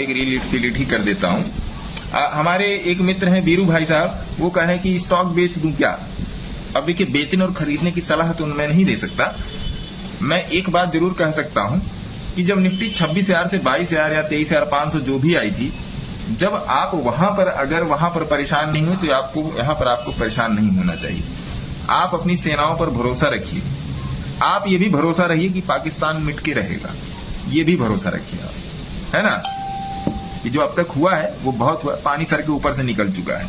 एक रील ही कर देता हूँ। हमारे एक मित्र हैं बीरू भाई साहब, वो कह रहे हैं कि स्टॉक बेच दूं क्या। अब देखिए, बेचने और खरीदने की सलाह तो मैं नहीं दे सकता। मैं एक बात जरूर कह सकता हूं कि जब निफ्टी 26,000 से 22,000 या 23,500 जो भी आई थी, जब आप वहां पर परेशान नहीं हुए तो आपको यहां पर आपको परेशान नहीं होना चाहिए। आप अपनी सेनाओं पर भरोसा रखिए। आप ये भी भरोसा रहिए कि पाकिस्तान मिट के रहेगा, ये भी भरोसा रखिए आप, है ना। ये जो अब तक हुआ है वो बहुत हुआ, पानी सर के ऊपर से निकल चुका है।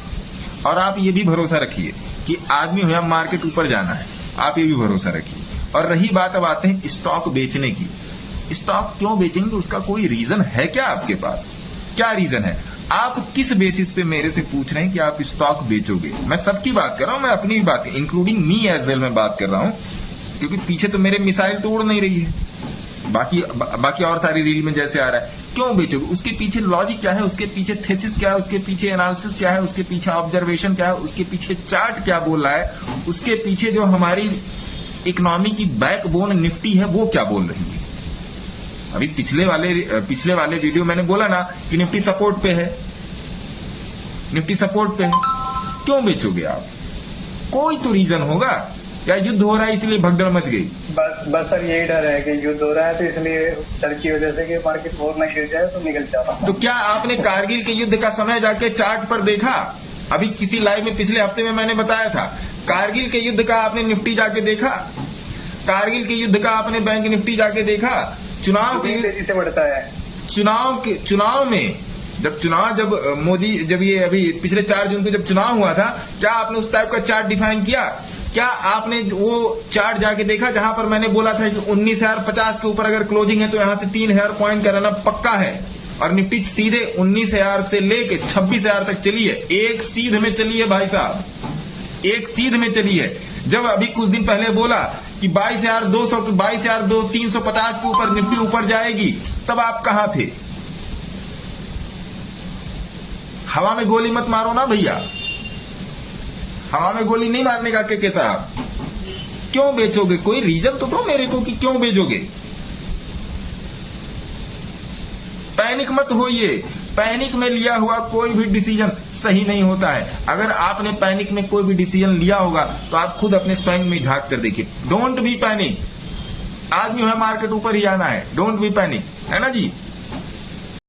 और आप ये भी भरोसा रखिए कि आदमी हुआ मार्केट ऊपर जाना है, आप ये भी भरोसा रखिए। और रही बात, अब आते हैं स्टॉक बेचने की। स्टॉक क्यों बेचेंगे, उसका कोई रीजन है क्या आपके पास? क्या रीजन है? आप किस बेसिस पे मेरे से पूछ रहे हैं कि आप स्टॉक बेचोगे? मैं सबकी बात कर रहा हूं, मैं अपनी भी बात, इंक्लूडिंग मी एज वेल में बात कर रहा हूं, क्योंकि पीछे तो मेरे मिसाइल तो उड़ नहीं रही है। बाकी और सारी रील में जैसे आ रहा है, क्यों बेचोगे? उसके पीछे लॉजिक क्या है, उसके पीछे थेसिस क्या है, उसके पीछे एनालिसिस क्या है, उसके पीछे ऑब्जर्वेशन क्या है, उसके पीछे चार्ट क्या बोल रहा है, उसके पीछे जो हमारी इकोनॉमी की बैकबोन निफ्टी है वो क्या बोल रही है। अभी पिछले वाले वीडियो मैंने बोला ना कि निफ्टी सपोर्ट पे है, निफ्टी सपोर्ट पे है। क्यों बेचोगे आप? कोई तो रीजन होगा। या युद्ध हो रहा है इसलिए भगदड़ मच गई? बस सर यही डर है कि युद्ध हो रहा है तो इसलिए डर की वजह से कि मार्केट और न गिर जाए तो निकल जाता। तो क्या आपने कारगिल के युद्ध का समय जाके चार्ट पर देखा? अभी किसी लाइव में पिछले हफ्ते में मैंने बताया था, कारगिल के युद्ध का आपने निफ्टी जाके देखा? कारगिल के युद्ध का आपने बैंक निफ्टी जाके देखा? चुनाव की तेजी से बढ़ता है। चुनाव में जब मोदी, जब ये अभी पिछले 4 जून को जब चुनाव हुआ था, क्या आपने उस टाइप का चार्ट डिफाइन किया? क्या आपने वो चार्ट जाके देखा जहां पर मैंने बोला था कि 19,050 के ऊपर अगर क्लोजिंग है तो यहां से 3,000 पॉइंट का रनअप पक्का है, और निफ्टी सीधे 19,000 से लेके 26,000 तक चली है। एक सीध में चली है भाई साहब, एक सीध में चली है। जब अभी कुछ दिन पहले बोला कि 22,200 22,350 के ऊपर निफ्टी ऊपर जाएगी, तब आप कहां थे? हवा में गोली मत मारो ना भैया, हवा में गोली नहीं मारने का के साहब। क्यों बेचोगे? कोई रीजन तो दो मेरे को कि क्यों बेचोगे। पैनिक मत होइए। पैनिक में लिया हुआ कोई भी डिसीजन सही नहीं होता है। अगर आपने पैनिक में कोई भी डिसीजन लिया होगा तो आप खुद अपने स्वयं में झांक कर देखिए। Don't be panic. आदमी है मार्केट ऊपर ही आना है, डोंट बी पैनिक, है ना जी।